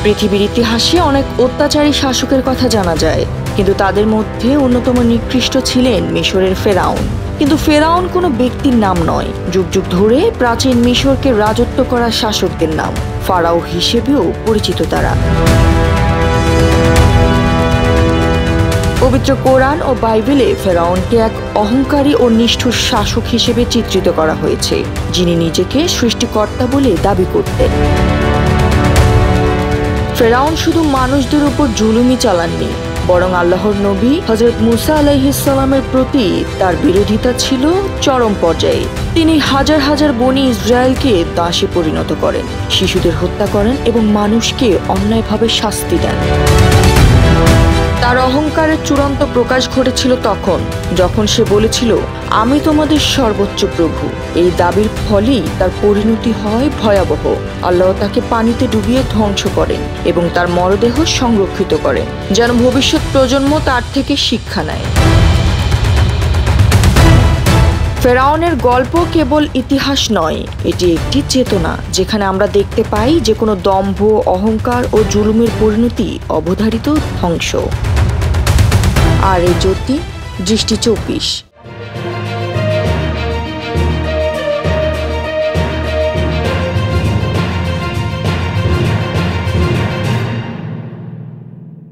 পৃথিবীর ইতিহাসে অনেক অত্যাচারী শাসকের কথা জানা যায়, কিন্তু তাদের মধ্যে অন্যতম নিকৃষ্ট ছিলেন মিশরের ফেরাউন। কিন্তু ফেরাউন কোনো ব্যক্তির নাম নয়, যুগ যুগ ধরে প্রাচীন মিশরকে রাজত্ব করা শাসকদের নাম। ফারাও হিসেবেও পরিচিত তারা। পবিত্র কোরআন ও বাইবেলে ফেরাউনকে এক অহংকারী ও নিষ্ঠুর শাসক হিসেবে চিত্রিত করা হয়েছে, যিনি নিজেকে সৃষ্টিকর্তা বলে দাবি করতেন। ফেরাউন শুধু মানুষদের উপর জুলুমই চালাননি, বরং আল্লাহর নবী হযরত মুসা আলাইহিস সালামের প্রতি তার বিরোধিতা ছিল চরম পর্যায়ে। তিনি হাজার হাজার বনি ইসরায়েলকে দাসে পরিণত করেন, শিশুদের হত্যা করেন এবং মানুষকে অন্যায়ভাবে শাস্তি দেন। তার অহংকারের চূড়ান্ত প্রকাশ ঘটেছিল তখন, যখন সে বলেছিল, আমি তোমাদের সর্বোচ্চ প্রভু। এই দাবির ফলেই তার পরিণতি হয় ভয়াবহ। আল্লাহ তাকে পানিতে ডুবিয়ে ধ্বংস করেন এবং তার মরদেহ সংরক্ষিত করেন, যেন ভবিষ্যৎ প্রজন্ম তার থেকে শিক্ষা নেয়। ফেরাউনের গল্প কেবল ইতিহাস নয়, এটি একটি চেতনা, যেখানে আমরা দেখতে পাই যে কোনো দম্ভ, অহংকার ও জুলুমের পরিণতি অবধারিত ধ্বংস। আর এই জ্যোতি দৃষ্টি 24।